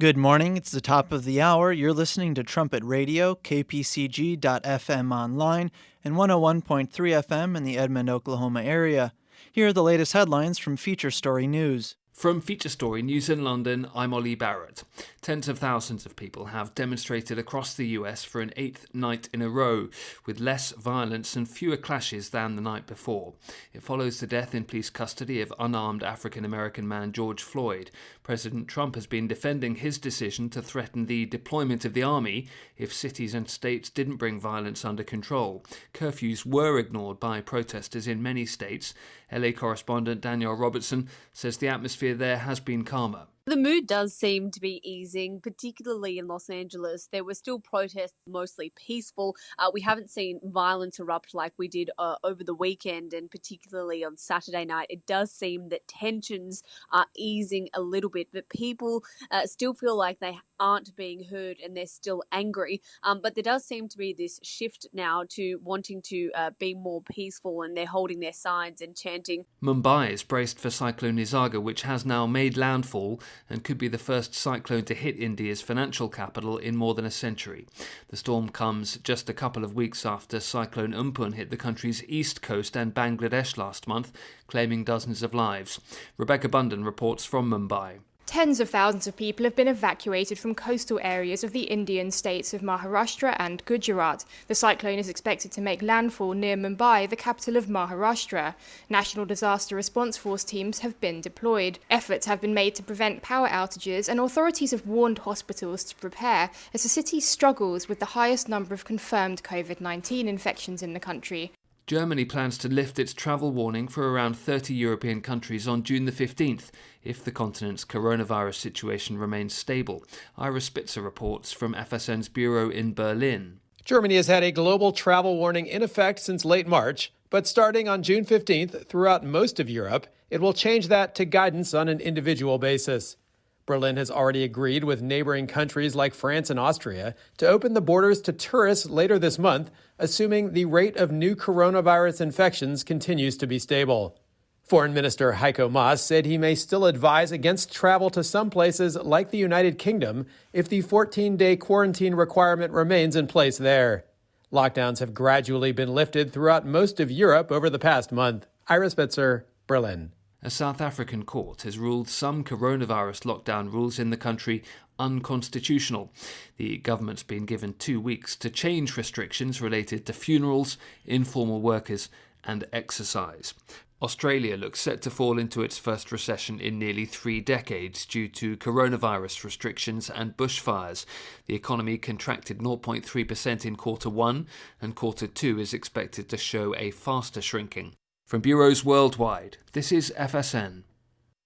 Good morning. It's the top of the hour. You're listening to Trumpet Radio, kpcg.fm online, and 101.3 FM in the Edmond, Oklahoma area. Here are the latest headlines from Feature Story News. From Feature Story News in London, I'm Ollie Barrett. Tens of thousands of people have demonstrated across the US for an 8th night in a row, with less violence and fewer clashes than the night before. It follows the death in police custody of unarmed African-American man George Floyd. President Trump has been defending his decision to threaten the deployment of the army if cities and states didn't bring violence under control. Curfews were ignored by protesters in many states. LA correspondent Danielle Robertson says the atmosphere there has been calmer. The mood does seem to be easing, particularly in Los Angeles. There were still protests, mostly peaceful. We haven't seen violence erupt like we did over the weekend, and particularly on Saturday night. It does seem that tensions are easing a little bit, but people still feel like they aren't being heard and they're still angry. But there does seem to be this shift now to wanting to be more peaceful, and they're holding their signs and chanting. Mumbai is braced for Cyclone Nisarga, which has now made landfall and could be the first cyclone to hit India's financial capital in more than a century. The storm comes just a couple of weeks after Cyclone Umpun hit the country's east coast and Bangladesh last month, claiming dozens of lives. Rebecca Bunden reports from Mumbai. Tens of thousands of people have been evacuated from coastal areas of the Indian states of Maharashtra and Gujarat. The cyclone is expected to make landfall near Mumbai, the capital of Maharashtra. National Disaster Response Force teams have been deployed. Efforts have been made to prevent power outages, and authorities have warned hospitals to prepare as the city struggles with the highest number of confirmed COVID-19 infections in the country. Germany plans to lift its travel warning for around 30 European countries on June the 15th, if the continent's coronavirus situation remains stable. Ira Spitzer reports from FSN's bureau in Berlin. Germany has had a global travel warning in effect since late March, but starting on June 15th throughout most of Europe, it will change that to guidance on an individual basis. Berlin has already agreed with neighboring countries like France and Austria to open the borders to tourists later this month, assuming the rate of new coronavirus infections continues to be stable. Foreign Minister Heiko Maas said he may still advise against travel to some places like the United Kingdom if the 14-day quarantine requirement remains in place there. Lockdowns have gradually been lifted throughout most of Europe over the past month. Ira Spitzer, Berlin. A South African court has ruled some coronavirus lockdown rules in the country unconstitutional. The government's been given 2 weeks to change restrictions related to funerals, informal workers and exercise. Australia looks set to fall into its first recession in nearly 3 decades due to coronavirus restrictions and bushfires. The economy contracted 0.3% in quarter 1, and quarter 2 is expected to show a faster shrinking. From bureaus worldwide, this is FSN.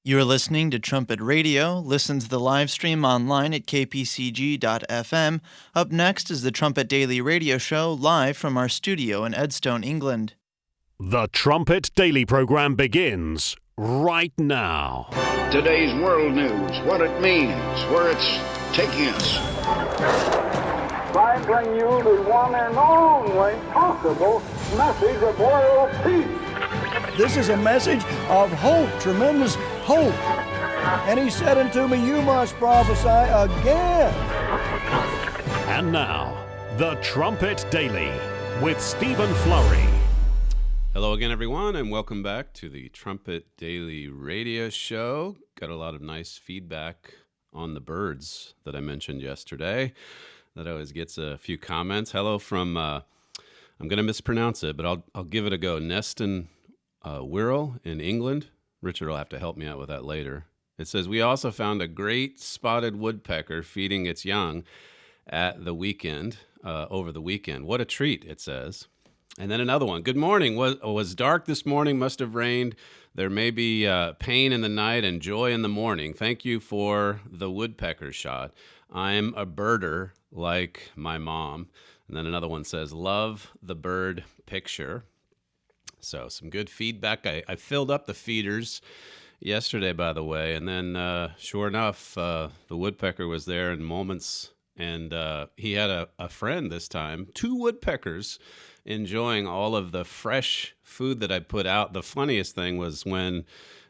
You're listening to Trumpet Radio. Listen to the live stream online at kpcg.fm. Up next is the Trumpet Daily radio show live from our studio in Edstone, England. The Trumpet Daily program begins right now. Today's world news, what it means, where it's taking us. I bring you the one and only possible message of world peace. This is a message of hope, tremendous hope. And he said unto me, you must prophesy again. And now, the Trumpet Daily with Stephen Flurry. Hello again, everyone, and welcome back to the Trumpet Daily radio show. Got a lot of nice feedback on the birds that I mentioned yesterday. That always gets a few comments. Hello from, I'm going to mispronounce it, but I'll give it a go. Neston Wirral in England. Richard will have to help me out with that later. It says, we also found a great spotted woodpecker feeding its young at the weekend, over the weekend. What a treat, it says. And then another one. Good morning. Was dark this morning, must have rained. There may be pain in the night and joy in the morning. Thank you for the woodpecker shot. I'm a birder like my mom. And then another one says, love the bird picture. So some good feedback. I filled up the feeders yesterday, by the way. And then sure enough, the woodpecker was there in moments. And he had a friend this time, 2 woodpeckers, enjoying all of the fresh food that I put out. The funniest thing was when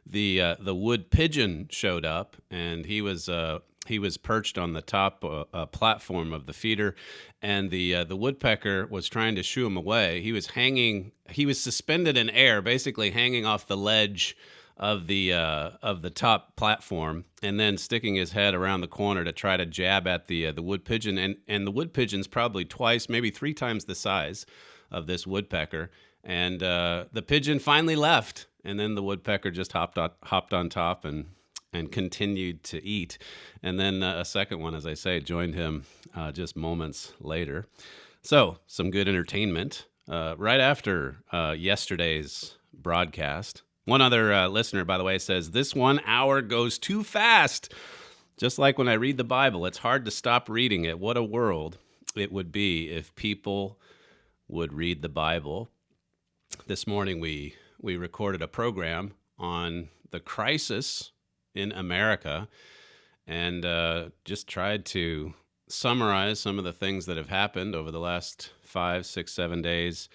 the wood pigeon showed up, and he was He was perched on the top platform of the feeder, and the woodpecker was trying to shoo him away. He was suspended in air, basically hanging off the ledge of the top platform, and then sticking his head around the corner to try to jab at the wood pigeon. And the wood pigeon's probably twice, maybe 3 times the size of this woodpecker. And the pigeon finally left, and then the woodpecker just hopped on top and continued to eat. And then a second one, as I say, joined him just moments later. So some good entertainment right after yesterday's broadcast. One other listener, by the way, says, "This 1 hour goes too fast. Just like when I read the Bible, it's hard to stop reading it. What a world it would be if people would read the Bible." This morning we recorded a program on the crisis in America, and just tried to summarize some of the things that have happened over the last 5, 6, 7 days,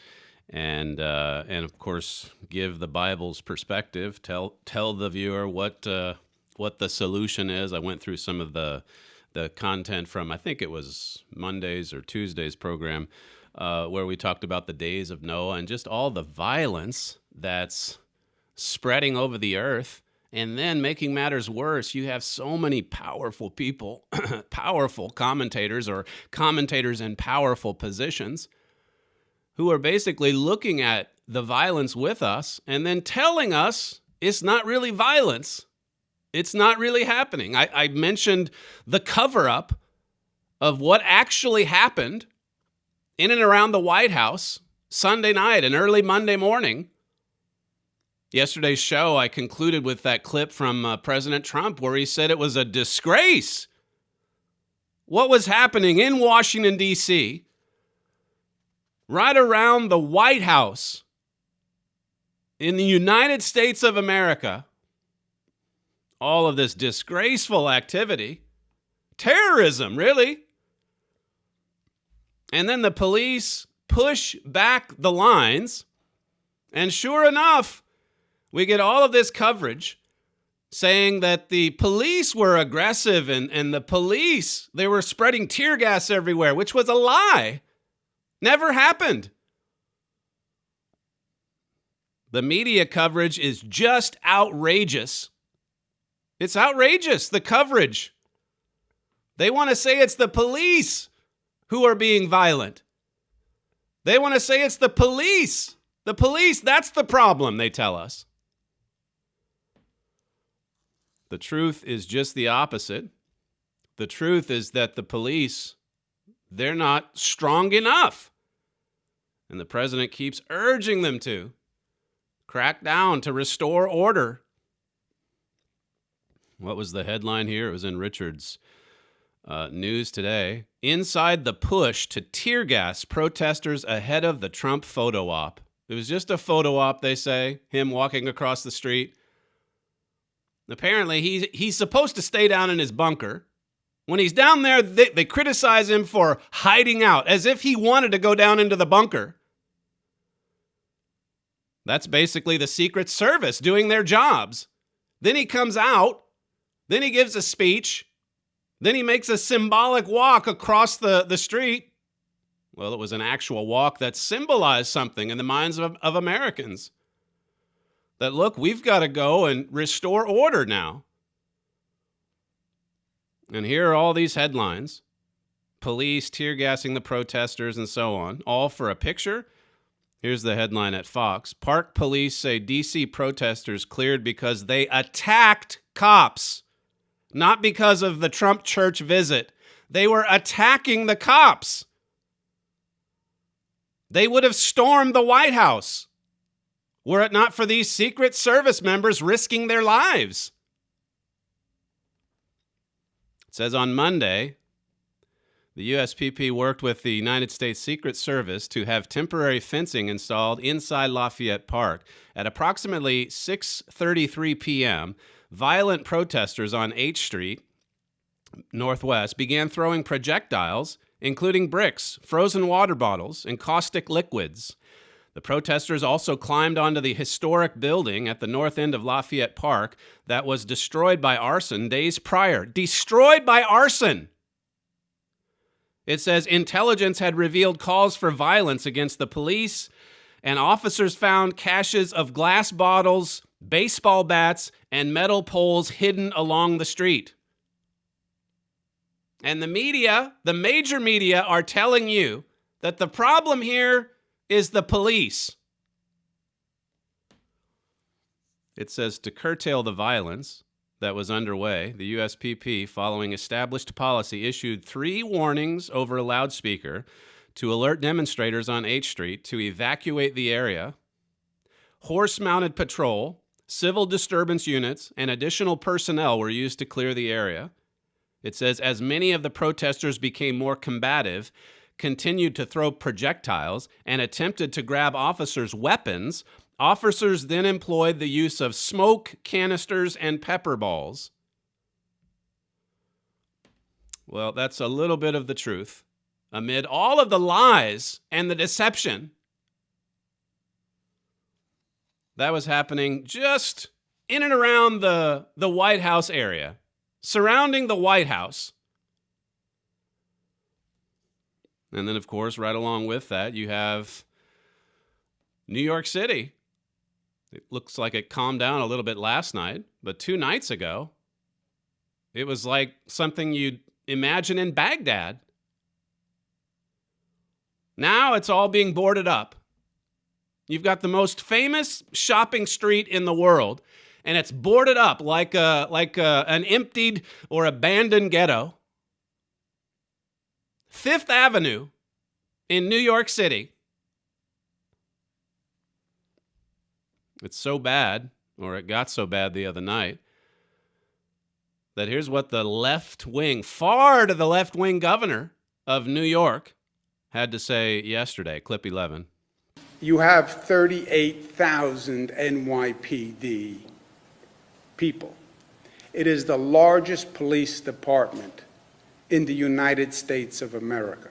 and of course give the Bible's perspective. Tell the viewer what the solution is. I went through some of the content from, I think it was Monday's or Tuesday's program, where we talked about the days of Noah and just all the violence that's spreading over the earth. And then making matters worse, you have so many powerful people, powerful commentators or commentators in powerful positions who are basically looking at the violence with us and then telling us it's not really violence. It's not really happening. I mentioned the cover-up of what actually happened in and around the White House Sunday night and early Monday morning. Yesterday's show, I concluded with that clip from President Trump where he said it was a disgrace. What was happening in Washington, D.C., right around the White House in the United States of America, all of this disgraceful activity, terrorism, really. And then the police push back the lines, and sure enough, we get all of this coverage saying that the police were aggressive and the police, they were spreading tear gas everywhere, which was a lie. Never happened. The media coverage is just outrageous. It's outrageous, the coverage. They want to say it's the police who are being violent. They want to say it's the police. The police, that's the problem, they tell us. The truth is just the opposite. The truth is that the police, they're not strong enough. And the president keeps urging them to crack down, to restore order. What was the headline here? It was in Richard's news today. Inside the push to tear gas protesters ahead of the Trump photo op. It was just a photo op, they say, him walking across the street. Apparently, he's supposed to stay down in his bunker. When he's down there, they criticize him for hiding out, as if he wanted to go down into the bunker. That's basically the Secret Service doing their jobs. Then he comes out, then he gives a speech, then he makes a symbolic walk across the street. Well, it was an actual walk that symbolized something in the minds of Americans. That, look, we've got to go and restore order now. And here are all these headlines. Police tear gassing the protesters and so on, all for a picture. Here's the headline at Fox. Park police say D.C. protesters cleared because they attacked cops, not because of the Trump church visit. They were attacking the cops. They would have stormed the White House were it not for these Secret Service members risking their lives. It says on Monday, the USPP worked with the United States Secret Service to have temporary fencing installed inside Lafayette Park. At approximately 6:33 p.m., violent protesters on H Street Northwest began throwing projectiles, including bricks, frozen water bottles, and caustic liquids. The protesters also climbed onto the historic building at the north end of Lafayette Park that was destroyed by arson days prior. Destroyed by arson! It says intelligence had revealed calls for violence against the police, and officers found caches of glass bottles, baseball bats, and metal poles hidden along the street. And the media, the major media, are telling you that the problem here is the police. It says to curtail the violence that was underway, the USPP, following established policy, issued 3 warnings over a loudspeaker to alert demonstrators on H Street to evacuate the area. Horse-mounted patrol, civil disturbance units, and additional personnel were used to clear the area. It says, as many of the protesters became more combative, continued to throw projectiles, and attempted to grab officers' weapons, officers then employed the use of smoke canisters and pepper balls. Well, that's a little bit of the truth. Amid all of the lies and the deception that was happening just in and around the White House area, surrounding the White House. And then, of course, right along with that, you have New York City. It looks like it calmed down a little bit last night, but 2 nights ago, it was like something you'd imagine in Baghdad. Now it's all being boarded up. You've got the most famous shopping street in the world, and it's boarded up like an emptied or abandoned ghetto. Fifth Avenue in New York City. It's so bad, or it got so bad the other night, that here's what the left wing, far to the left wing governor of New York had to say yesterday, clip 11. You have 38,000 NYPD people. It is the largest police department in the United States of America.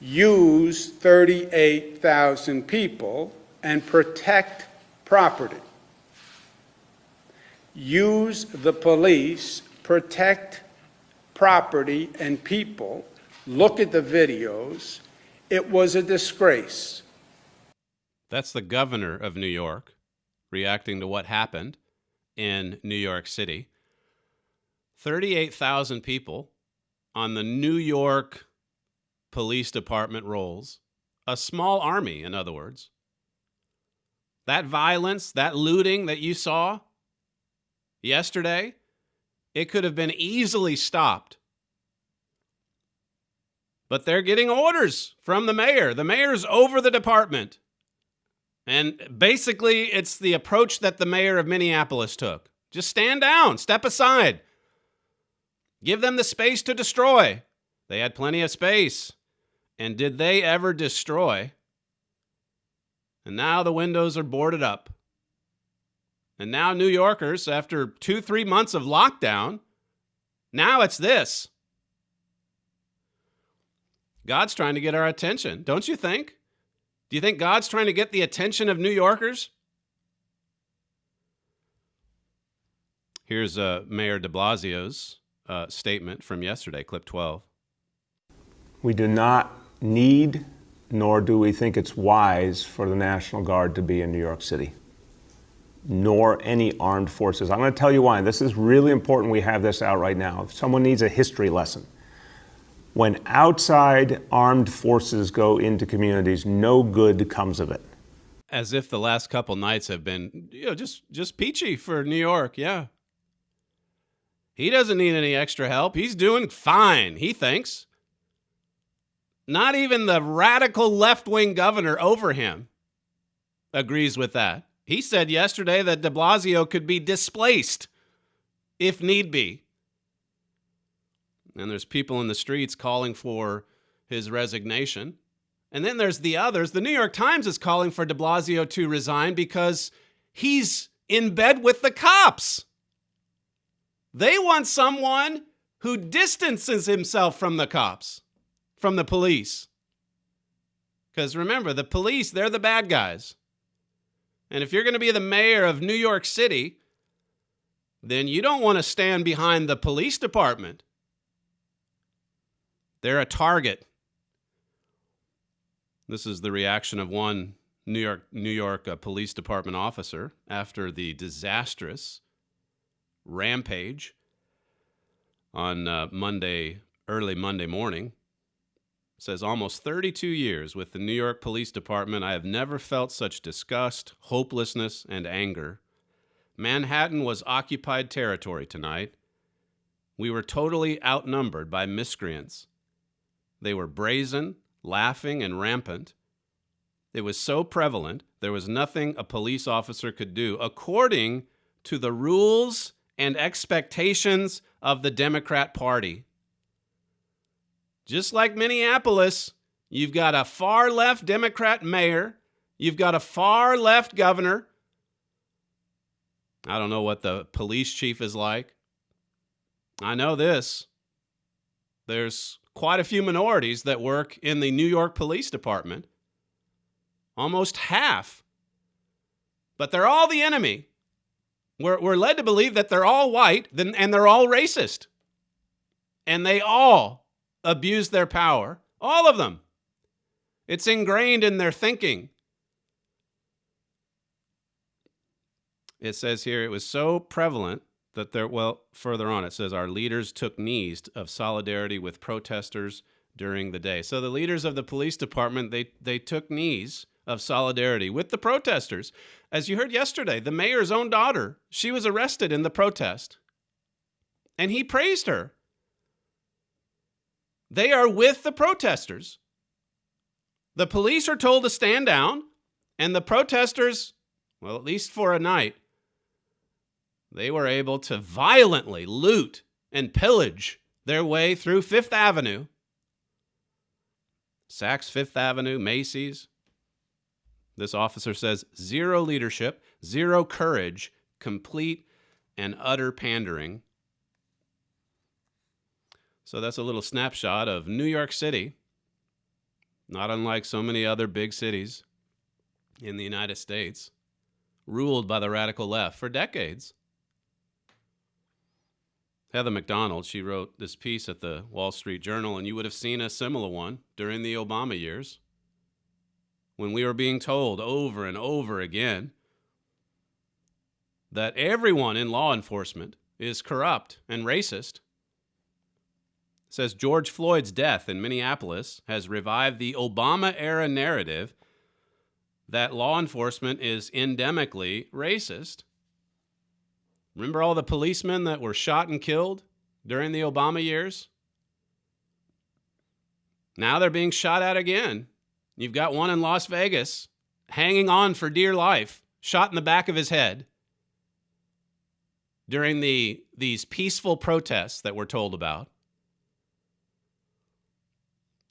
Use 38,000 people and protect property. Use the police, protect property and people. Look at the videos. It was a disgrace. That's the governor of New York reacting to what happened in New York City. 38,000 people on the New York Police Department rolls. A small army, in other words. That violence, that looting that you saw yesterday, it could have been easily stopped. But they're getting orders from the mayor. The mayor's over the department. And basically, it's the approach that the mayor of Minneapolis took. Just stand down, step aside. Give them the space to destroy. They had plenty of space. And did they ever destroy? And now the windows are boarded up. And now New Yorkers, after 2-3 months of lockdown, now it's this. God's trying to get our attention, don't you think? Do you think God's trying to get the attention of New Yorkers? Here's Mayor de Blasio's statement from yesterday, clip 12. We do not need, nor do we think it's wise for the National Guard to be in New York City, nor any armed forces. I'm going to tell you why. This is really important we have this out right now. If someone needs a history lesson, when outside armed forces go into communities, no good comes of it. As if the last couple nights have been, just peachy for New York, yeah. He doesn't need any extra help. He's doing fine, he thinks. Not even the radical left-wing governor over him agrees with that. He said yesterday that de Blasio could be displaced if need be. And there's people in the streets calling for his resignation. And then there's the others. The New York Times is calling for de Blasio to resign because he's in bed with the cops. They want someone who distances himself from the cops, from the police. Because remember, the police, they're the bad guys. And if you're going to be the mayor of New York City, then you don't want to stand behind the police department. They're a target. This is the reaction of one New York Police Department officer after the disastrous rampage on early Monday morning. Says, almost 32 years with the New York Police Department, I have never felt such disgust, hopelessness, and anger. Manhattan was occupied territory tonight. We were totally outnumbered by miscreants. They were brazen, laughing, and rampant. It was so prevalent, there was nothing a police officer could do according to the rules and expectations of the Democrat Party. Just like Minneapolis, you've got a far-left Democrat mayor. You've got a far-left governor. I don't know what the police chief is like. I know this. There's quite a few minorities that work in the New York Police Department. Almost half. But they're all the enemy. We're led to believe that they're all white and they're all racist. And they all abuse their power. All of them. It's ingrained in their thinking. It says here, it was so prevalent that further on, it says, our leaders took knees of solidarity with protesters during the day. So the leaders of the police department, they took knees of solidarity with the protesters. As you heard yesterday, the mayor's own daughter, she was arrested in the protest. And he praised her. They are with the protesters. The police are told to stand down, and the protesters, well, at least for a night, they were able to violently loot and pillage their way through Fifth Avenue. Saks Fifth Avenue, Macy's. This officer says, zero leadership, zero courage, complete and utter pandering. So that's a little snapshot of New York City, not unlike so many other big cities in the United States, ruled by the radical left for decades. Heather McDonald, she wrote this piece at the Wall Street Journal, and you would have seen a similar one during the Obama years, when we were being told over and over again that everyone in law enforcement is corrupt and racist. It says George Floyd's death in Minneapolis has revived the Obama-era narrative that law enforcement is endemically racist. Remember all the policemen that were shot and killed during the Obama years? Now they're being shot at again. You've got one in Las Vegas hanging on for dear life, shot in the back of his head during these peaceful protests that we're told about.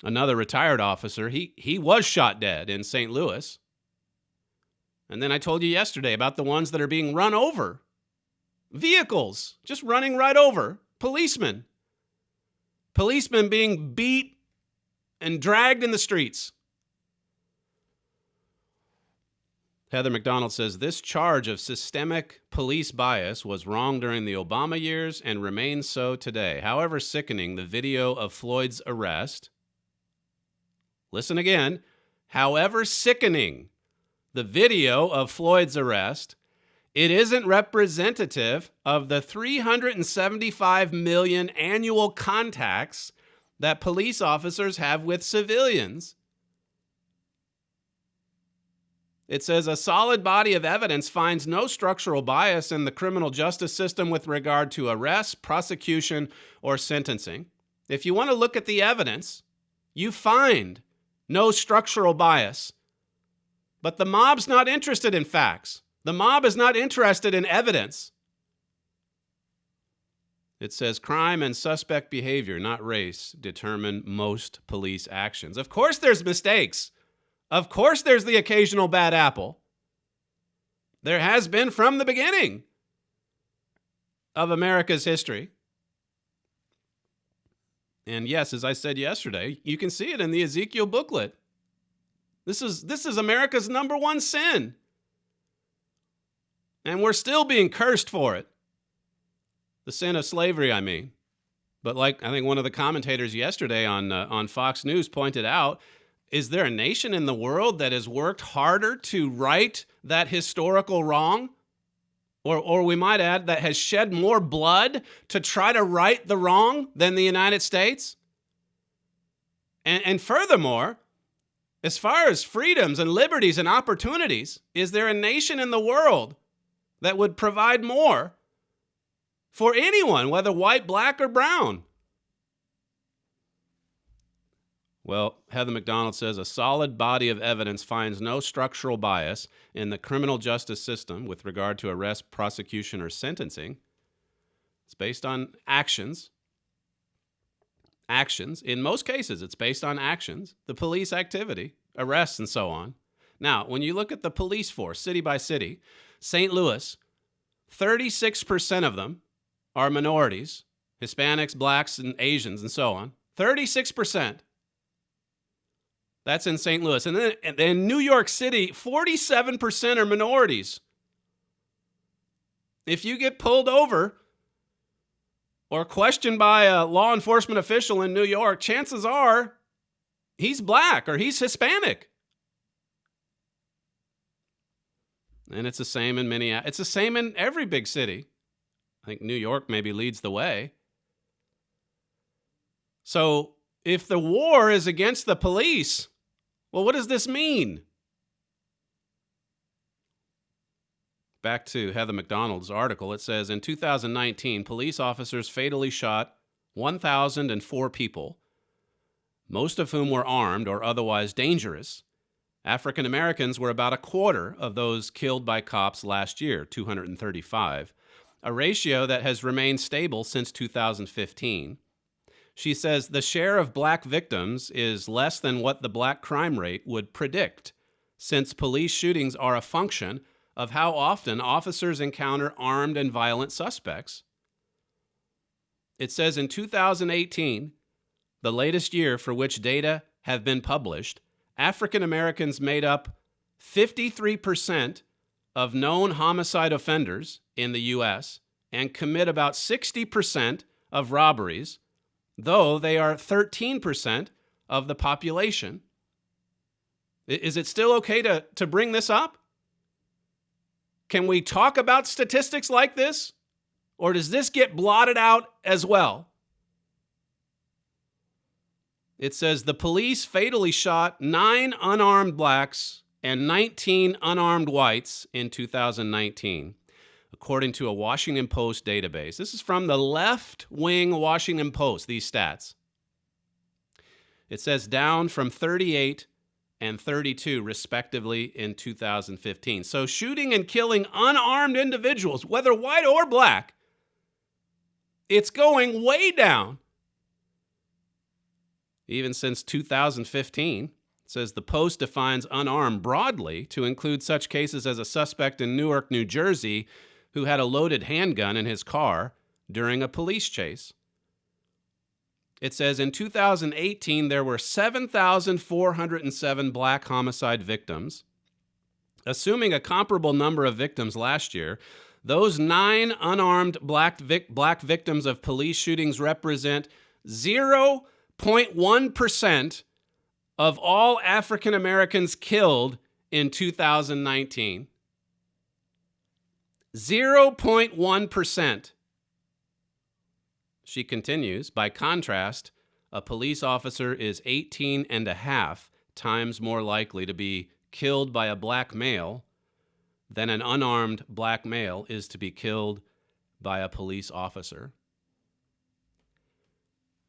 Another retired officer, he was shot dead in St. Louis. And then I told you yesterday about the ones that are being run over. Vehicles just running right over. Policemen. Policemen being beat and dragged in the streets. Heather McDonald says, this charge of systemic police bias was wrong during the Obama years and remains so today. However sickening the video of Floyd's arrest, listen again, however sickening the video of Floyd's arrest, it isn't representative of the 375 million annual contacts that police officers have with civilians. It says a solid body of evidence finds no structural bias in the criminal justice system with regard to arrest, prosecution, or sentencing. If you want to look at the evidence, you find no structural bias. But the mob's not interested in facts. The mob is not interested in evidence. It says crime and suspect behavior, not race, determine most police actions. Of course there's mistakes. Of course there's the occasional bad apple. There has been from the beginning of America's history. And yes, as I said yesterday, you can see it in the Ezekiel booklet. This is America's number one sin. And we're still being cursed for it. The sin of slavery, I mean. But like I think one of the commentators yesterday on Fox News pointed out, is there a nation in the world that has worked harder to right that historical wrong? Or we might add, that has shed more blood to try to right the wrong than the United States? And furthermore, as far as freedoms and liberties and opportunities, is there a nation in the world that would provide more for anyone, whether white, black, or brown? Well, Heather McDonald says a solid body of evidence finds no structural bias in the criminal justice system with regard to arrest, prosecution, or sentencing. It's based on actions. Actions. In most cases, it's based on actions, the police activity, arrests, and so on. Now, when you look at the police force, city by city, St. Louis, 36% of them are minorities, Hispanics, blacks, and Asians, and so on. 36%. That's in St. Louis. And then in New York City, 47% are minorities. If you get pulled over or questioned by a law enforcement official in New York, chances are he's black or he's Hispanic. And it's the same in Minneapolis. It's the same in every big city. I think New York maybe leads the way. So if the war is against the police, well, what does this mean? Back to Heather McDonald's article, it says, in 2019, police officers fatally shot 1,004 people, most of whom were armed or otherwise dangerous. African Americans were about a quarter of those killed by cops last year, 235, a ratio that has remained stable since 2015. She says the share of black victims is less than what the black crime rate would predict, since police shootings are a function of how often officers encounter armed and violent suspects. It says in 2018, the latest year for which data have been published, African Americans made up 53% of known homicide offenders in the U.S. and commit about 60% of robberies, though they are 13% of the population. Is it still okay to bring this up? Can we talk about statistics like this? Or does this get blotted out as well? It says the police fatally shot 9 unarmed blacks and 19 unarmed whites in 2019, according to a Washington Post database. This is from the left-wing Washington Post, these stats. It says down from 38 and 32, respectively, in 2015. So shooting and killing unarmed individuals, whether white or black, it's going way down. Even since 2015, it says the Post defines unarmed broadly to include such cases as a suspect in Newark, New Jersey, who had a loaded handgun in his car during a police chase. It says in 2018, there were 7,407 black homicide victims. Assuming a comparable number of victims last year, those 9 unarmed black victims of police shootings represent 0.1% of all African Americans killed in 2019. 0.1%. She continues, by contrast, a police officer is 18.5 times more likely to be killed by a black male than an unarmed black male is to be killed by a police officer.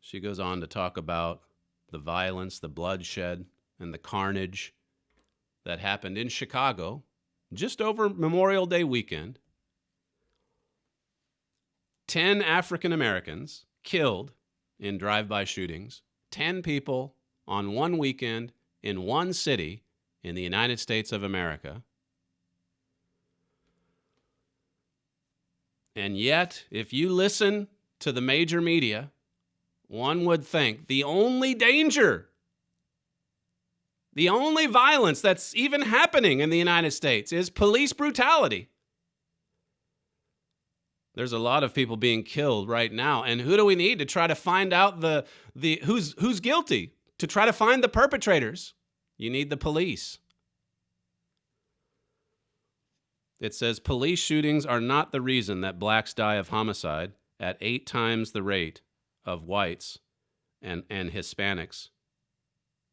She goes on to talk about the violence, the bloodshed, and the carnage that happened in Chicago just over Memorial Day weekend. 10 African Americans killed in drive-by shootings. 10 people on one weekend in one city in the United States of America. And yet, if you listen to the major media, one would think the only danger The only violence that's even happening in the United States is police brutality. There's a lot of people being killed right now. And who do we need to try to find out who's guilty? To try to find the perpetrators, you need the police. It says police shootings are not the reason that blacks die of homicide at 8 times the rate of whites and Hispanics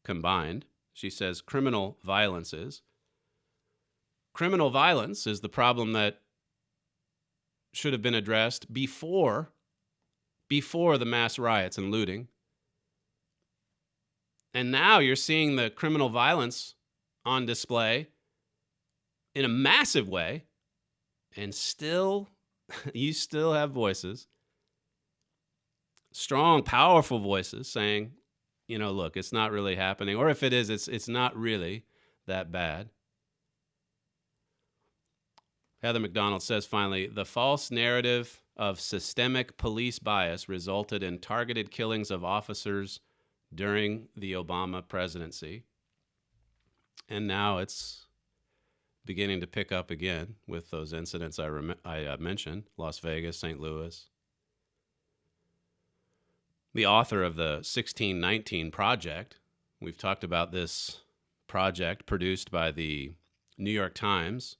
combined. She says criminal violence is. Criminal violence is the problem that should have been addressed before the mass riots and looting. And now you're seeing the criminal violence on display in a massive way, and still, you still have voices, strong, powerful voices saying, look, it's not really happening, or if it is, it's not really that bad. Heather McDonald says, finally, the false narrative of systemic police bias resulted in targeted killings of officers during the Obama presidency. And now it's beginning to pick up again with those incidents I mentioned, Las Vegas, St. Louis. The author of the 1619 Project, we've talked about this project produced by the New York Times,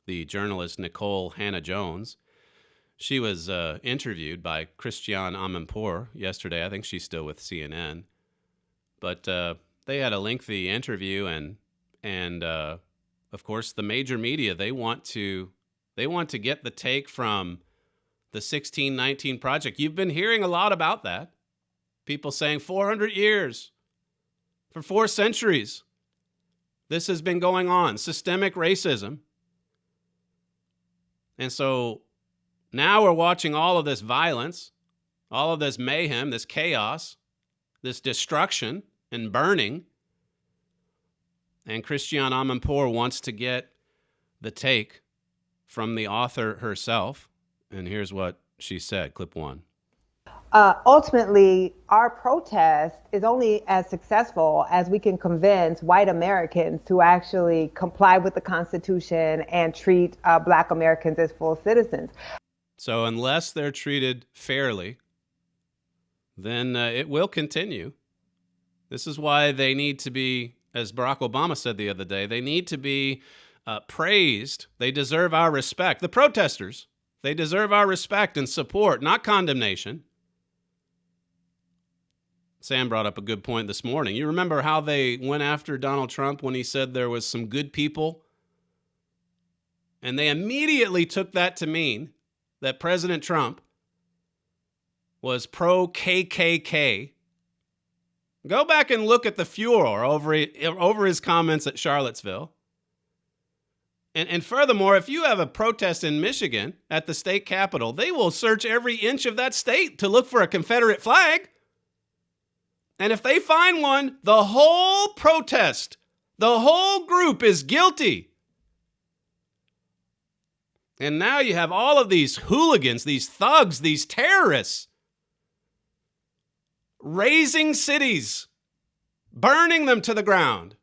the journalist Nicole Hannah-Jones. She was interviewed by Christiane Amanpour yesterday. I think she's still with CNN. But they had a lengthy interview, and of course, the major media, they want to get the take from the 1619 Project. You've been hearing a lot about that. People saying 400 years, for 4 centuries, this has been going on, systemic racism. And so now we're watching all of this violence, all of this mayhem, this chaos, this destruction and burning. And Christiane Amanpour wants to get the take from the author herself. And here's what she said, clip 1. Ultimately, our protest is only as successful as we can convince white Americans to actually comply with the Constitution and treat Black Americans as full citizens. So unless they're treated fairly, then it will continue. This is why they need to be, as Barack Obama said the other day, they need to be praised. They deserve our respect. The protesters, they deserve our respect and support, not condemnation. Sam brought up a good point this morning. You remember how they went after Donald Trump when he said there was some good people? And they immediately took that to mean that President Trump was pro-KKK. Go back and look at the furor over his comments at Charlottesville. And furthermore, if you have a protest in Michigan at the state capitol, they will search every inch of that state to look for a Confederate flag. And if they find one, the whole protest, the whole group is guilty. And now you have all of these hooligans, these thugs, these terrorists, razing cities, burning them to the ground.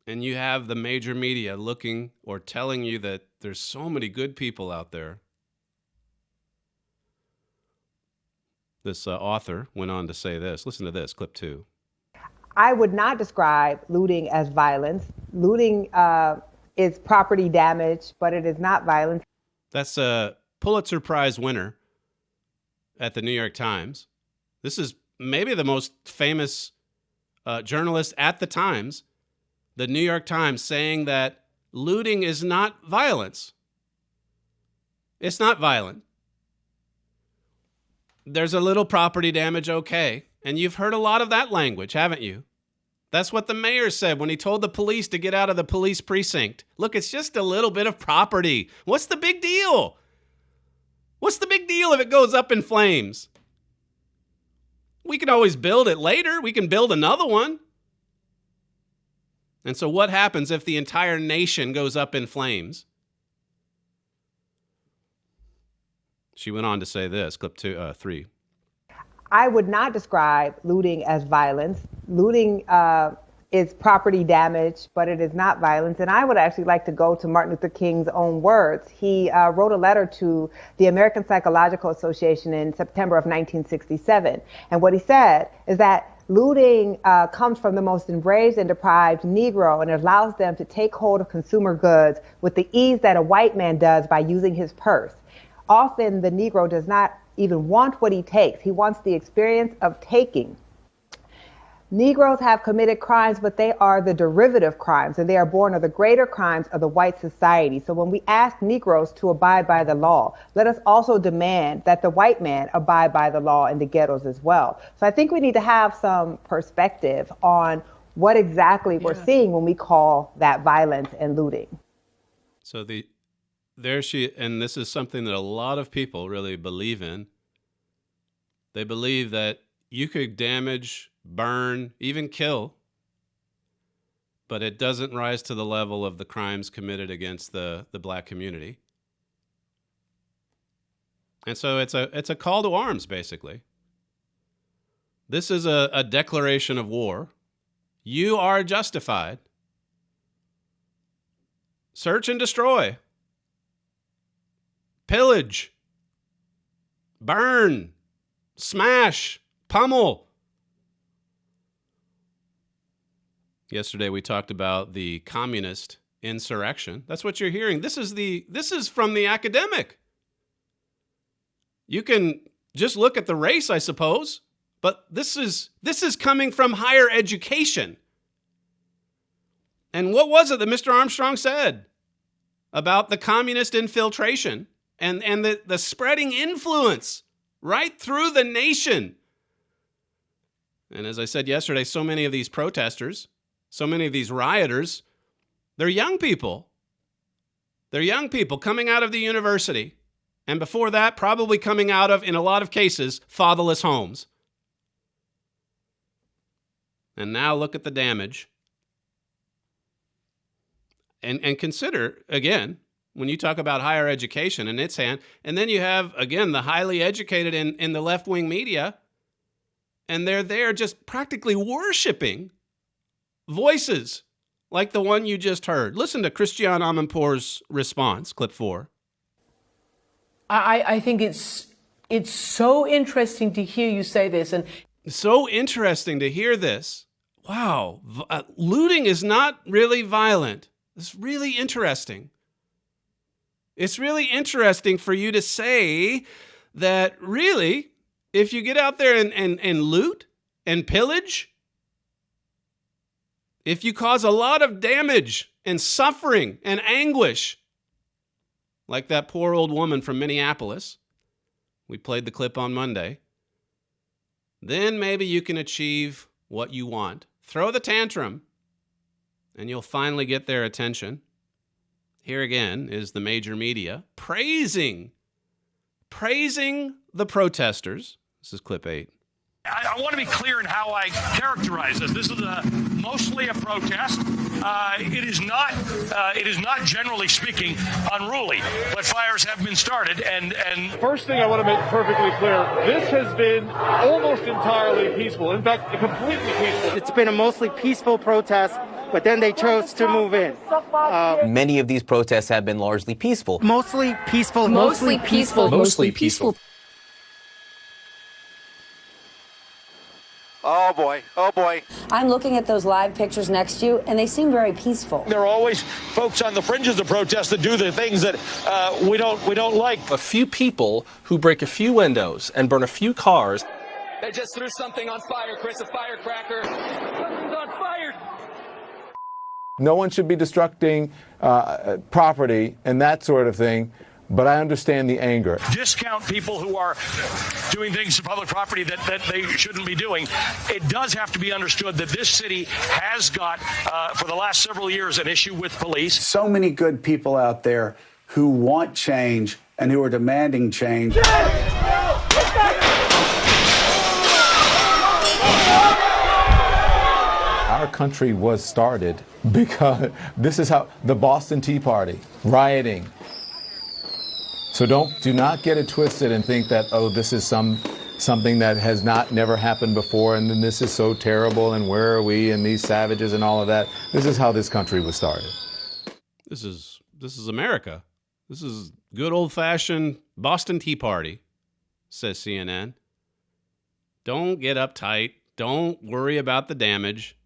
And you have the major media looking or telling you that there's so many good people out there. This author went on to say this. Listen to this, clip 2. I would not describe looting as violence. Looting is property damage, but it is not violence. That's a Pulitzer Prize winner at the New York Times. This is maybe the most famous journalist at the Times, the New York Times, saying that looting is not violence. It's not violent. There's a little property damage, okay. And you've heard a lot of that language, haven't you? That's what the mayor said when he told the police to get out of the police precinct. Look, it's just a little bit of property. What's the big deal? What's the big deal if it goes up in flames? We can always build it later. We can build another one. And so what happens if the entire nation goes up in flames? She went on to say this, clip 3. I would not describe looting as violence. Looting is property damage, but it is not violence. And I would actually like to go to Martin Luther King's own words. He wrote a letter to the American Psychological Association in September of 1967. And what he said is that looting comes from the most enraged and deprived Negro, and it allows them to take hold of consumer goods with the ease that a white man does by using his purse. Often the Negro does not even want what he takes. He wants the experience of taking. Negroes have committed crimes, but they are the derivative crimes, and they are born of the greater crimes of the white society. So when we ask Negroes to abide by the law, let us also demand that the white man abide by the law in the ghettos as well. So I think we need to have some perspective on what exactly we're seeing when we call that violence and looting. So and this is something that a lot of people really believe in. They believe that you could damage, burn, even kill, but it doesn't rise to the level of the crimes committed against the black community. And so it's a call to arms, basically. This is a declaration of war. You are justified. Search and destroy. Pillage. Burn. Smash. Pummel. Yesterday we talked about the communist insurrection. That's what you're hearing. This is from the academic. You can just look at the race, I suppose, but this is coming from higher education. And what was it that Mr. Armstrong said about the communist infiltration and the spreading influence right through the nation? And as I said yesterday, so many of these protesters, so many of these rioters, they're young people. They're young people coming out of the university. And before that, probably coming out of, in a lot of cases, fatherless homes. And now look at the damage. And consider, again, when you talk about higher education in its hand, and then you have, again, the highly educated in the left-wing media, and they're there just practically worshiping voices like the one you just heard. Listen to Christiane Amanpour's response, clip 4. I think it's so interesting to hear you say this. And so interesting to hear this. Wow. Looting is not really violent. It's really interesting. It's really interesting for you to say that really, if you get out there and loot and pillage, if you cause a lot of damage and suffering and anguish, like that poor old woman from Minneapolis, we played the clip on Monday, then maybe you can achieve what you want. Throw the tantrum, and you'll finally get their attention. Here again is the major media praising the protesters. This is clip 8. I want to be clear in how I characterize this. This is mostly a protest. It is not generally speaking unruly, but fires have been started. And first thing I want to make perfectly clear: this has been almost entirely peaceful. In fact, completely peaceful. It's been a mostly peaceful protest, but then they chose to move in. Many of these protests have been largely peaceful. Mostly peaceful. Mostly peaceful. Mostly peaceful. Oh boy, oh boy. I'm looking at those live pictures next to you, and they seem very peaceful. There are always folks on the fringes of protest that do the things that we don't like. A few people who break a few windows and burn a few cars. They just threw something on fire, Chris, a firecracker. Something's on fire. No one should be destructing property and that sort of thing. But I understand the anger. Discount people who are doing things to public property that they shouldn't be doing. It does have to be understood that this city has got, for the last several years, an issue with police. So many good people out there who want change and who are demanding change. Our country was started because this is how the Boston Tea Party, rioting. So do not get it twisted and think that, oh, this is some something that has never happened before, and then this is so terrible, and where are we, and these savages and all of that. This is how this country was started. This is America. This is good old-fashioned Boston Tea Party, says CNN. Don't get uptight. Don't worry about the damage.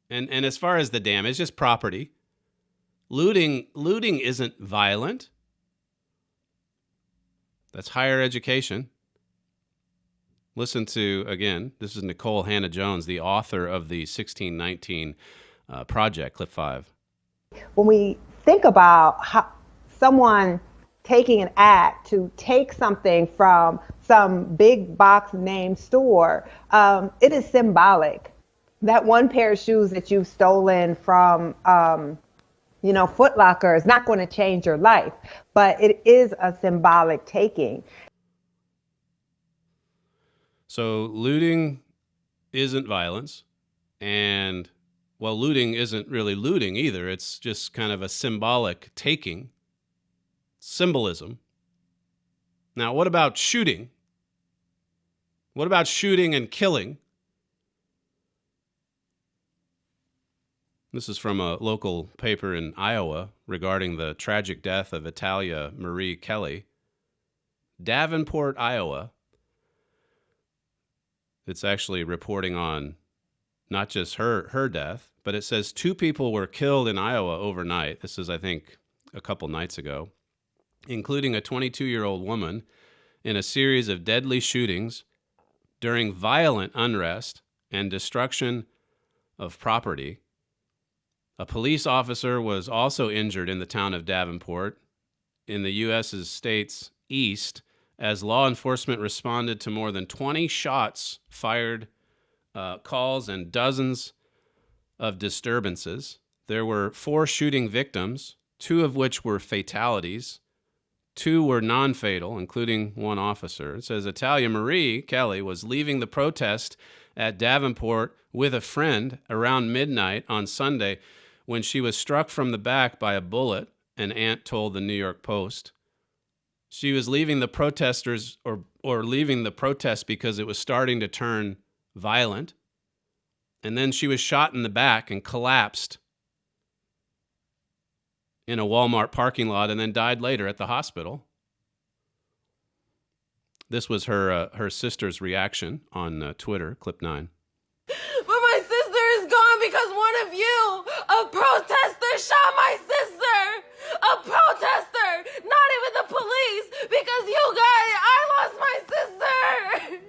And as far as the damage, just property. Looting isn't violent. That's higher education. Listen to, again, this is Nicole Hannah-Jones, the author of the 1619 project, clip 5. When we think about how someone taking an act to take something from some big box name store, it is symbolic. That one pair of shoes that you've stolen from, Foot Locker is not going to change your life, but it is a symbolic taking. So looting isn't violence, and, well, looting isn't really looting either. It's just kind of a symbolic taking, symbolism. Now, what about shooting? What about shooting and killing? This is from a local paper in Iowa regarding the tragic death of Italia Marie Kelly. Davenport, Iowa. It's actually reporting on not just her death, but it says 2 people were killed in Iowa overnight. This is, I think, a couple nights ago, including a 22-year-old woman in a series of deadly shootings during violent unrest and destruction of property. A police officer was also injured in the town of Davenport in the U.S.'s state's east as law enforcement responded to more than 20 shots fired, calls, and dozens of disturbances. There were 4 shooting victims, 2 of which were fatalities. 2 were non-fatal, including 1 officer. It says Italia Marie Kelly was leaving the protest at Davenport with a friend around midnight on Sunday when she was struck from the back by a bullet, an aunt told the New York Post. She was leaving the protesters or leaving the protest because it was starting to turn violent. And then she was shot in the back and collapsed in a Walmart parking lot and then died later at the hospital. This was her sister's reaction on Twitter, clip 9. But my sister is gone because one of you, a protester, shot my sister. A protester, not even the police, because you guys, I lost my sister.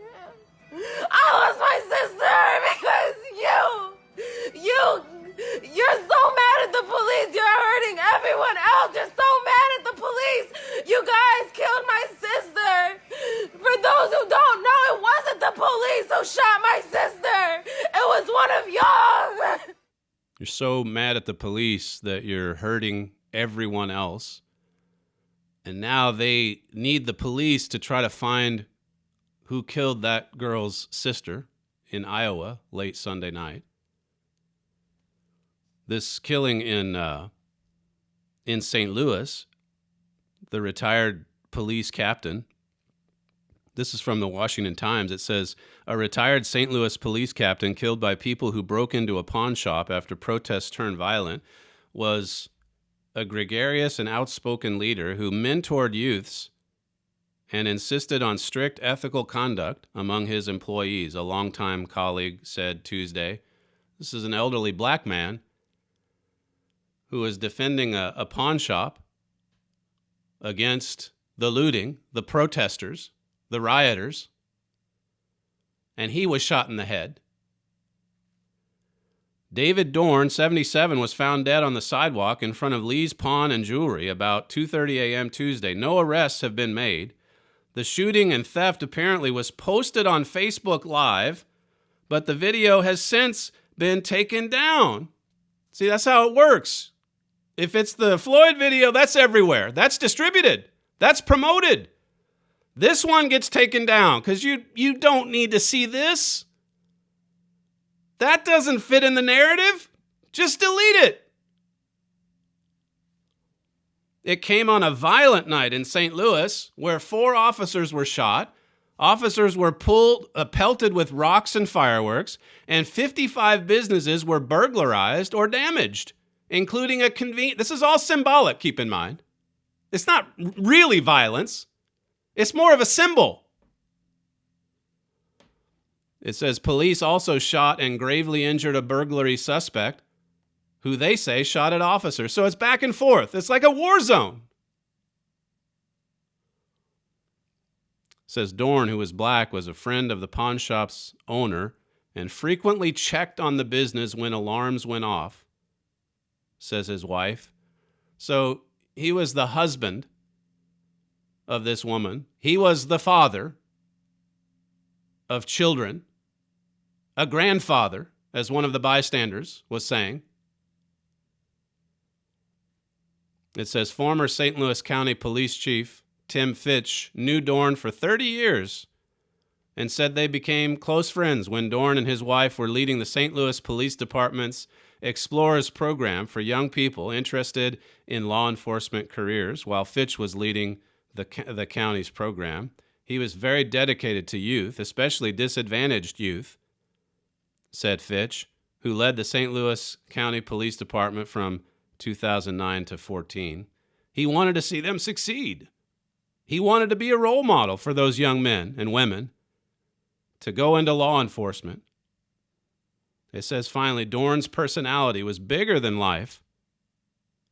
I lost my sister because you're so mad at the police. You're hurting everyone else. You're so mad at the police. You guys killed my sister. For those who don't know, it wasn't the police who shot my sister. It was one of y'all. You're so mad at the police that you're hurting everyone else. And now they need the police to try to find who killed that girl's sister in Iowa late Sunday night. This killing in St. Louis, the retired police captain, this is from the Washington Times. It says, a retired St. Louis police captain killed by people who broke into a pawn shop after protests turned violent was a gregarious and outspoken leader who mentored youths and insisted on strict ethical conduct among his employees, a longtime colleague said Tuesday. This is an elderly black man who was defending a pawn shop against the looting, the protesters, the rioters, and he was shot in the head. David Dorn, 77, was found dead on the sidewalk in front of Lee's Pawn and Jewelry about 2:30 a.m. Tuesday. No arrests have been made. The shooting and theft apparently was posted on Facebook Live, but the video has since been taken down. See, that's how it works. If it's the Floyd video, that's everywhere. That's distributed. That's promoted. This one gets taken down because you don't need to see this. That doesn't fit in the narrative. Just delete it. It came on a violent night in St. Louis where 4 officers were shot. Officers were pelted with rocks and fireworks, and 55 businesses were burglarized or damaged, including this is all symbolic, keep in mind. It's not really violence. It's more of a symbol. It says police also shot and gravely injured a burglary suspect who they say shot at officers. So it's back and forth. It's like a war zone. It says Dorn, who was black, was a friend of the pawn shop's owner and frequently checked on the business when alarms went off, says his wife. So he was the husband of this woman. He was the father of children, a grandfather, as one of the bystanders was saying. It says former St. Louis County Police Chief Tim Fitch knew Dorn for 30 years and said they became close friends when Dorn and his wife were leading the St. Louis Police Department's Explorers program for young people interested in law enforcement careers, while Fitch was leading the county's program. He was very dedicated to youth, especially disadvantaged youth, said Fitch, who led the St. Louis County Police Department from 2009 to 14. He wanted to see them succeed. He wanted to be a role model for those young men and women to go into law enforcement. It says, finally, Dorn's personality was bigger than life,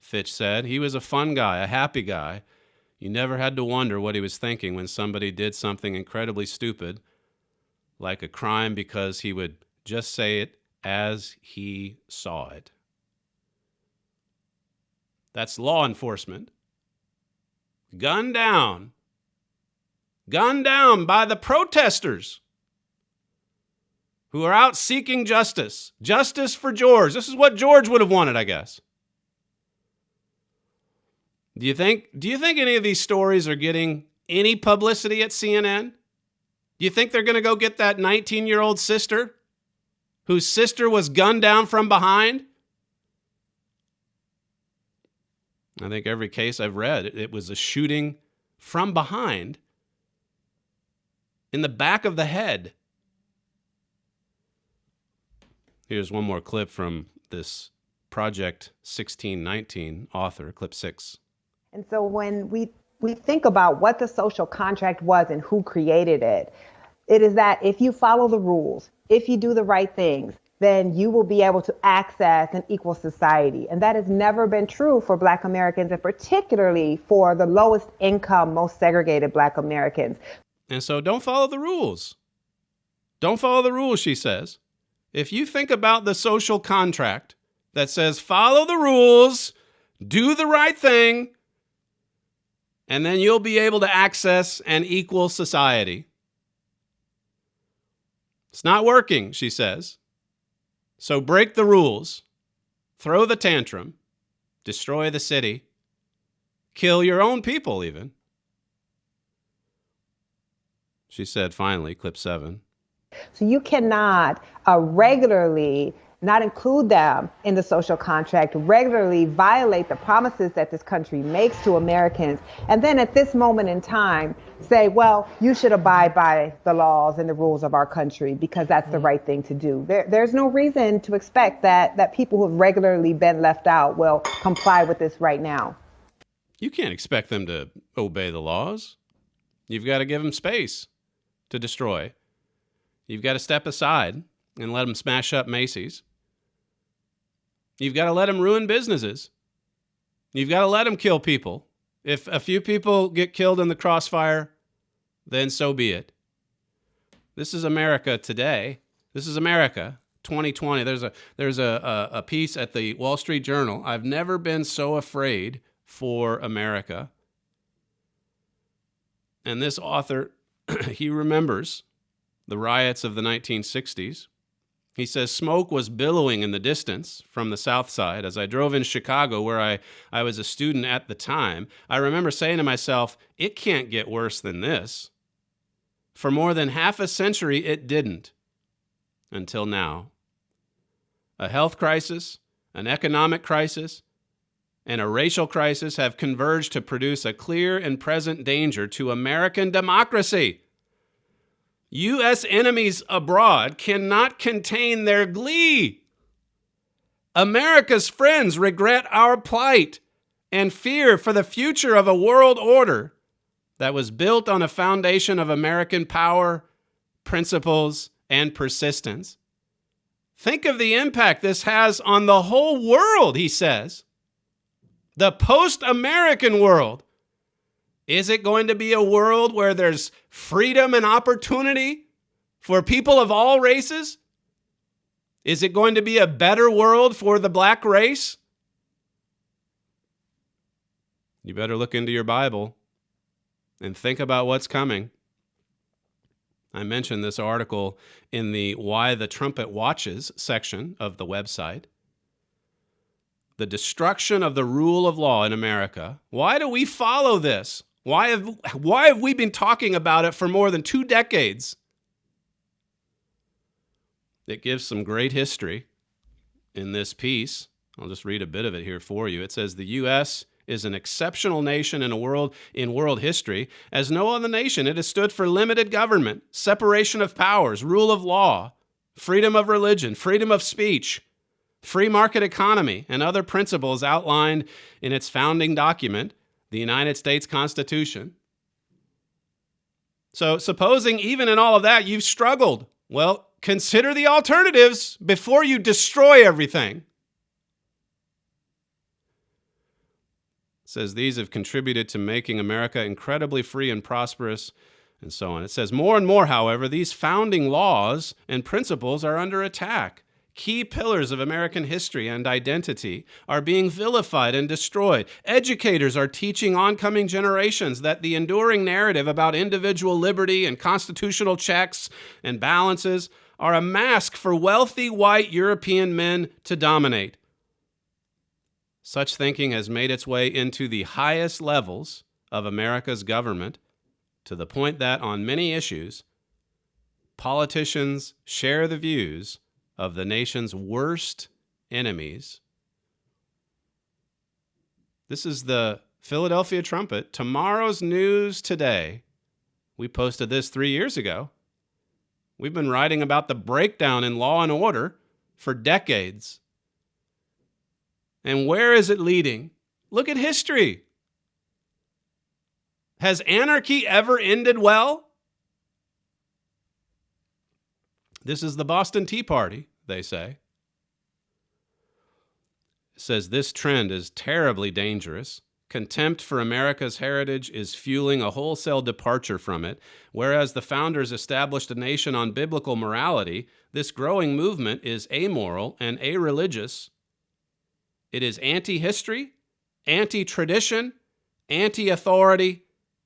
Fitch said. He was a fun guy, a happy guy. You never had to wonder what he was thinking when somebody did something incredibly stupid, like a crime, because he would just say it as he saw it. That's law enforcement. Gunned down by the protesters who are out seeking justice. Justice for George. This is what George would have wanted, I guess. Do you think any of these stories are getting any publicity at CNN? Do you think they're going to go get that 19-year-old sister whose sister was gunned down from behind? I think every case I've read, it was a shooting from behind in the back of the head. Here's one more clip from this Project 1619 author, clip 6. And so when we think about what the social contract was and who created it, it is that if you follow the rules, if you do the right things, then you will be able to access an equal society. And that has never been true for Black Americans, and particularly for the lowest income, most segregated Black Americans. And so don't follow the rules. Don't follow the rules, she says. If you think about the social contract that says follow the rules, do the right thing, and then you'll be able to access an equal society. It's not working, she says. So break the rules, throw the tantrum, destroy the city, kill your own people even. She said finally, clip 7. So you cannot regularly not include them in the social contract, regularly violate the promises that this country makes to Americans, and then at this moment in time say, well, you should abide by the laws and the rules of our country because that's the right thing to do. There's no reason to expect that people who have regularly been left out will comply with this right now. You can't expect them to obey the laws. You've got to give them space to destroy. You've got to step aside and let them smash up Macy's. You've got to let them ruin businesses. You've got to let them kill people. If a few people get killed in the crossfire, then so be it. This is America today. This is America 2020. There's a piece at the Wall Street Journal. I've never been so afraid for America. And this author, he remembers the riots of the 1960s. He says, smoke was billowing in the distance from the South Side. As I drove in Chicago, where I was a student at the time, I remember saying to myself, it can't get worse than this. For more than half a century, it didn't. Until now. A health crisis, an economic crisis, and a racial crisis have converged to produce a clear and present danger to American democracy. U.S. enemies abroad cannot contain their glee. America's friends regret our plight and fear for the future of a world order that was built on a foundation of American power, principles, and persistence. Think of the impact this has on the whole world, he says. The post-American world. Is it going to be a world where there's freedom and opportunity for people of all races? Is it going to be a better world for the black race? You better look into your Bible and think about what's coming. I mentioned this article in the Why the Trumpet Watches section of the website. The destruction of the rule of law in America. Why do we follow this? Why have we been talking about it for more than 2 decades? It gives some great history in this piece. I'll just read a bit of it here for you. It says the U.S. is an exceptional nation in world history. As no other nation, it has stood for limited government, separation of powers, rule of law, freedom of religion, freedom of speech, free market economy, and other principles outlined in its founding document, the United States Constitution. So supposing even in all of that you've struggled, well, consider the alternatives before you destroy everything. It says these have contributed to making America incredibly free and prosperous, and so on. It says more and more, however, these founding laws and principles are under attack. Key pillars of American history and identity are being vilified and destroyed. Educators are teaching oncoming generations that the enduring narrative about individual liberty and constitutional checks and balances are a mask for wealthy white European men to dominate. Such thinking has made its way into the highest levels of America's government to the point that on many issues, politicians share the views of the nation's worst enemies. This is the Philadelphia Trumpet. Tomorrow's news today. We posted this 3 years ago. We've been writing about the breakdown in law and order for decades. And where is it leading? Look at history. Has anarchy ever ended well? This is the Boston Tea Party, they say. It says this trend is terribly dangerous. Contempt for America's heritage is fueling a wholesale departure from it. Whereas the founders established a nation on biblical morality, this growing movement is amoral and irreligious. It is anti-history, anti-tradition, anti-authority,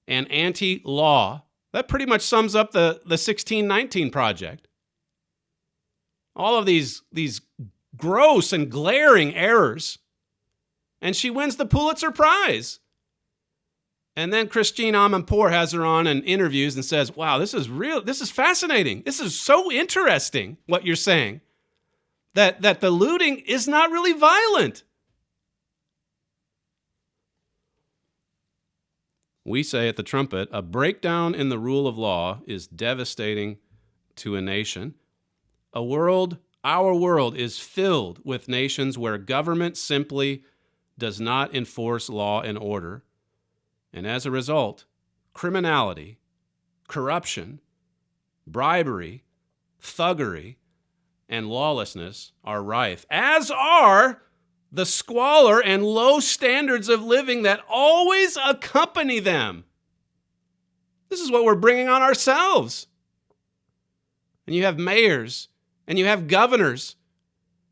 and anti-law. That pretty much sums up the 1619 Project. All of these gross and glaring errors. And she wins the Pulitzer Prize. And then Christine Amanpour has her on in interviews and says, wow, this is real. This is fascinating. This is so interesting, what you're saying. That the looting is not really violent. We say at the Trumpet, a breakdown in the rule of law is devastating to a nation. Our world is filled with nations where government simply does not enforce law and order. And as a result, criminality, corruption, bribery, thuggery, and lawlessness are rife, as are the squalor and low standards of living that always accompany them. This is what we're bringing on ourselves. And you have mayors, and you have governors,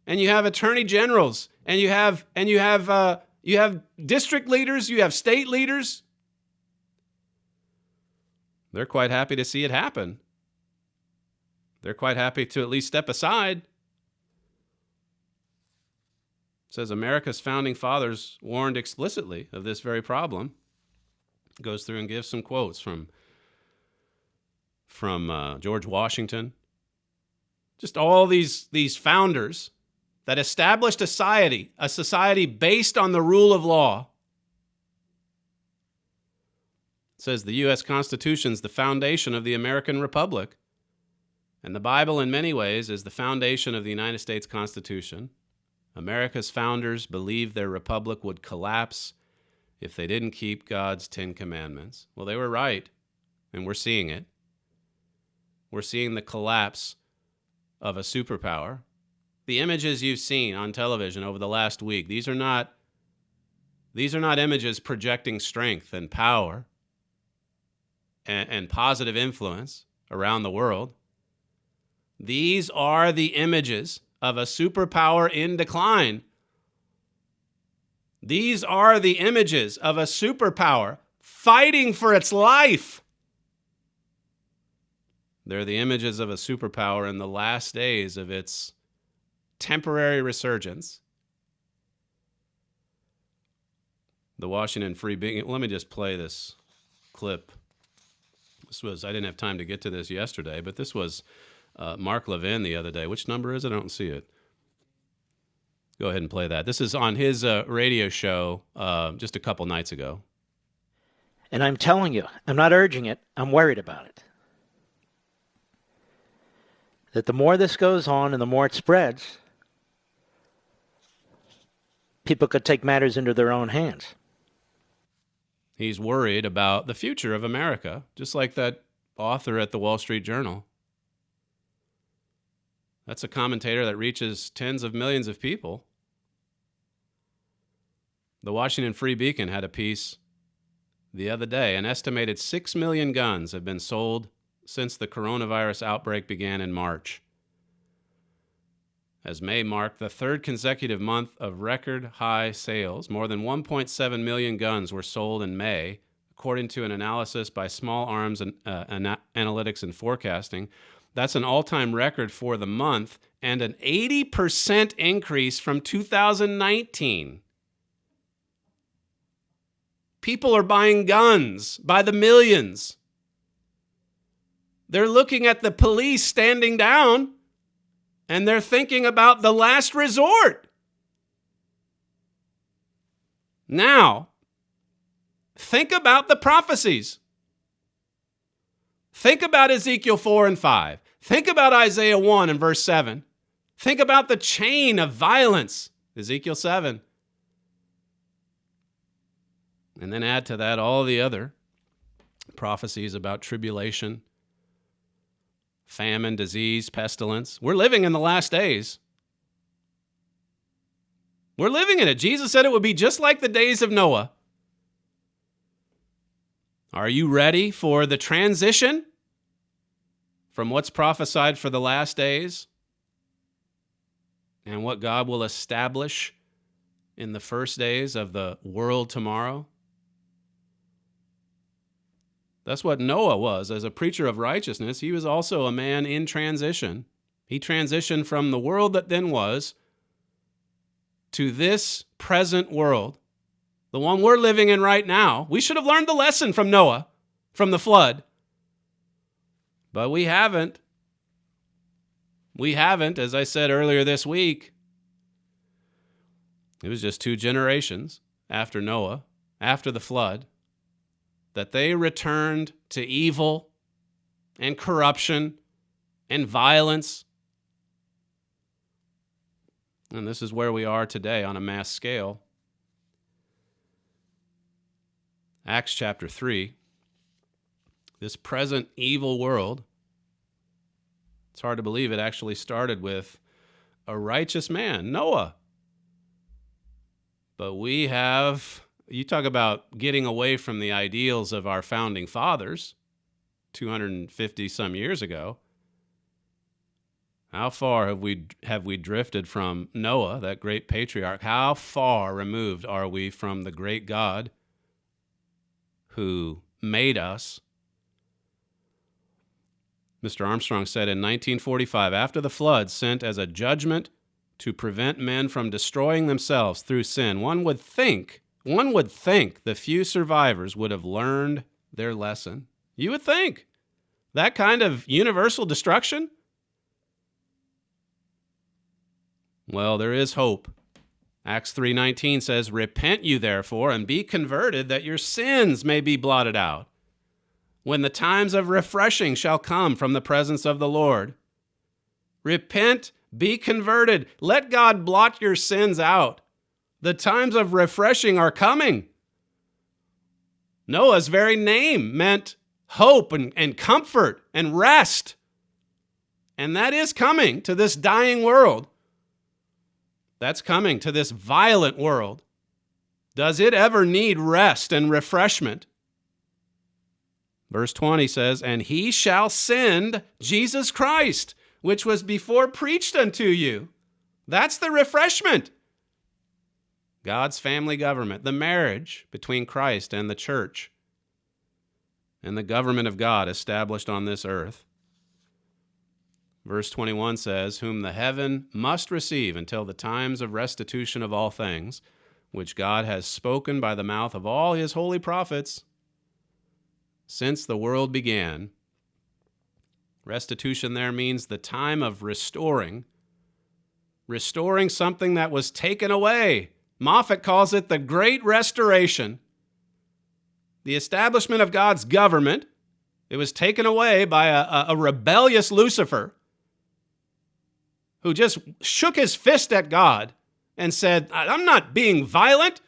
and you have attorney generals, and you have district leaders, you have state leaders. They're quite happy to see it happen. They're quite happy to at least step aside. It says America's founding fathers warned explicitly of this very problem. It goes through and gives some quotes from George Washington. Just all these founders that established a society based on the rule of law. It says the U.S. Constitution is the foundation of the American Republic. And the Bible, in many ways, is the foundation of the United States Constitution. America's founders believed their republic would collapse if they didn't keep God's 10 Commandments. Well, they were right, and we're seeing it. We're seeing the collapse of a superpower. The images you've seen on television over the last week, these are not images projecting strength and power and positive influence around the world. These are the images of a superpower in decline. These are the images of a superpower fighting for its life. They're the images of a superpower in the last days of its temporary resurgence. The Washington Free Beacon. Let me just play this clip. I didn't have time to get to this yesterday, but this was Mark Levin the other day. Which number is it? I don't see it. Go ahead and play that. This is on his radio show just a couple nights ago. And I'm telling you, I'm not urging it. I'm worried about it. That the more this goes on and the more it spreads, people could take matters into their own hands. He's worried about the future of America, just like that author at the Wall Street Journal. That's a commentator that reaches tens of millions of people. The Washington Free Beacon had a piece the other day. An estimated 6 million guns have been sold since the coronavirus outbreak began in March, as May marked the third consecutive month of record high sales. More than 1.7 million guns were sold in May, according to an analysis by Small Arms Analytics and Forecasting. That's an all-time record for the month and an 80% increase from 2019. People are buying guns by the millions. They're looking at the police standing down, and they're thinking about the last resort. Now, think about the prophecies. Think about Ezekiel 4 and 5. Think about Isaiah 1 and verse 7. Think about the chain of violence, Ezekiel 7. And then add to that all the other prophecies about tribulation, famine, disease, pestilence. We're living in the last days. We're living in it. Jesus said it would be just like the days of Noah. Are you ready for the transition from what's prophesied for the last days and what God will establish in the first days of the world tomorrow? That's what Noah was. As a preacher of righteousness, he was also a man in transition. He transitioned from the world that then was to this present world, the one we're living in right now. We should have learned the lesson from Noah, from the flood. But we haven't. We haven't, as I said earlier this week. It was just 2 generations after Noah, after the flood, that they returned to evil and corruption and violence. And this is where we are today on a mass scale. Acts chapter 3, this present evil world, it's hard to believe it actually started with a righteous man, Noah. But we have, you talk about getting away from the ideals of our founding fathers 250 some years ago. How far have we drifted from Noah, that great patriarch? How far removed are we from the great God who made us? Mr. Armstrong said in 1945, after the flood sent as a judgment to prevent men from destroying themselves through sin, one would think the few survivors would have learned their lesson. You would think. That kind of universal destruction? Well, there is hope. Acts 3:19 says, repent you therefore and be converted that your sins may be blotted out, when the times of refreshing shall come from the presence of the Lord. Repent, be converted. Let God blot your sins out. The times of refreshing are coming. Noah's very name meant hope and comfort and rest. And that is coming to this dying world. That's coming to this violent world. Does it ever need rest and refreshment? Verse 20 says, and he shall send Jesus Christ, which was before preached unto you. That's the refreshment. God's family government, the marriage between Christ and the church, and the government of God established on this earth. Verse 21 says, whom the heaven must receive until the times of restitution of all things, which God has spoken by the mouth of all his holy prophets since the world began. Restitution there means the time of restoring something that was taken away. Moffat calls it the Great Restoration. The establishment of God's government, it was taken away by a rebellious Lucifer who just shook his fist at God and said, I'm not being violent.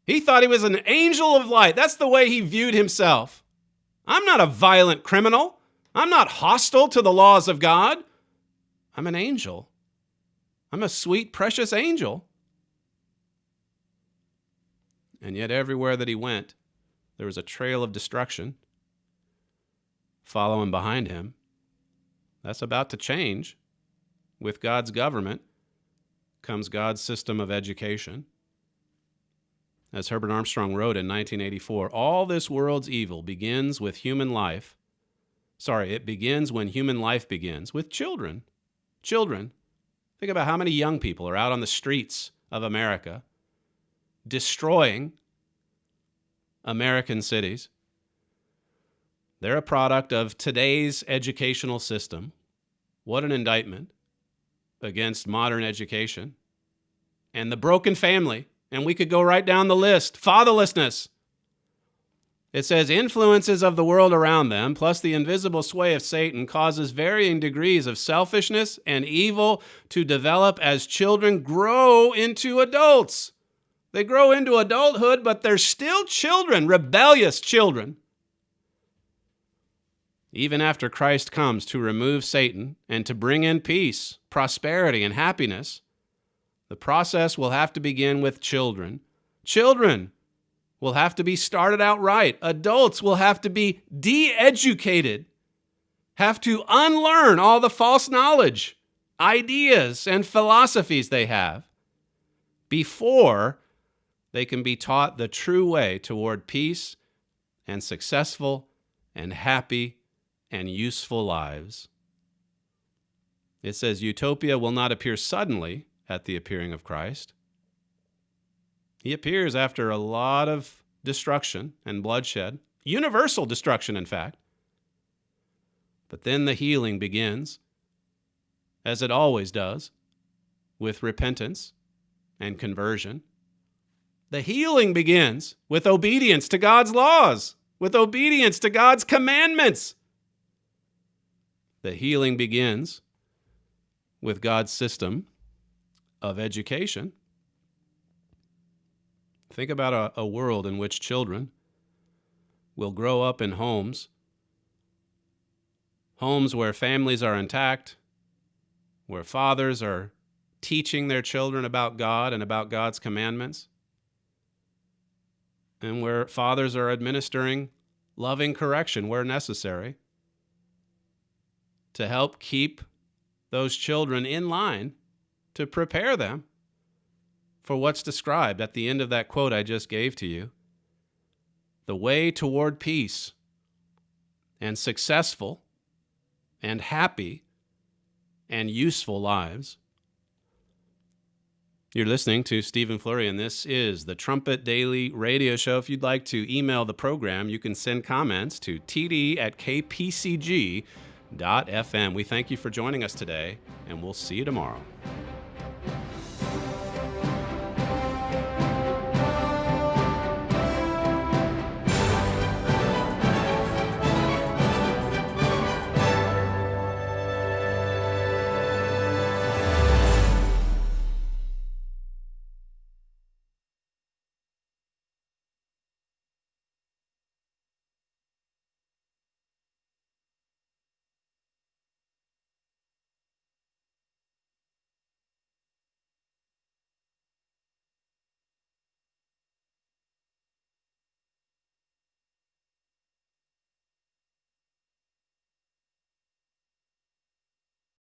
He thought he was an angel of light. That's the way he viewed himself. I'm not a violent criminal. I'm not hostile to the laws of God. I'm an angel. I'm a sweet, precious angel. And yet everywhere that he went, there was a trail of destruction following behind him. That's about to change. With God's government comes God's system of education. As Herbert Armstrong wrote in 1984, all this world's evil begins with human life. It begins when human life begins with children. Children. Think about how many young people are out on the streets of America destroying American cities. They're a product of today's educational system. What an indictment against modern education. And the broken family. And we could go right down the list. Fatherlessness. It says influences of the world around them, plus the invisible sway of Satan, causes varying degrees of selfishness and evil to develop as children grow into adults. They grow into adulthood, but they're still children, rebellious children. Even after Christ comes to remove Satan and to bring in peace, prosperity, and happiness, the process will have to begin with children. Children will have to be started out right. Adults will have to be de-educated, have to unlearn all the false knowledge, ideas, and philosophies they have before they can be taught the true way toward peace and successful and happy and useful lives. It says utopia will not appear suddenly at the appearing of Christ. He appears after a lot of destruction and bloodshed, universal destruction, in fact. But then the healing begins, as it always does, with repentance and conversion. The healing begins with obedience to God's laws, with obedience to God's commandments. The healing begins with God's system of education. Think about a world in which children will grow up in homes where families are intact, where fathers are teaching their children about God and about God's commandments, and where fathers are administering loving correction where necessary to help keep those children in line, to prepare them for what's described at the end of that quote I just gave to you. The way toward peace and successful and happy and useful lives. You're listening to Stephen Flurry, and this is the Trumpet Daily Radio Show. If you'd like to email the program, you can send comments to td@kpcg.fm. We thank you for joining us today, and we'll see you tomorrow.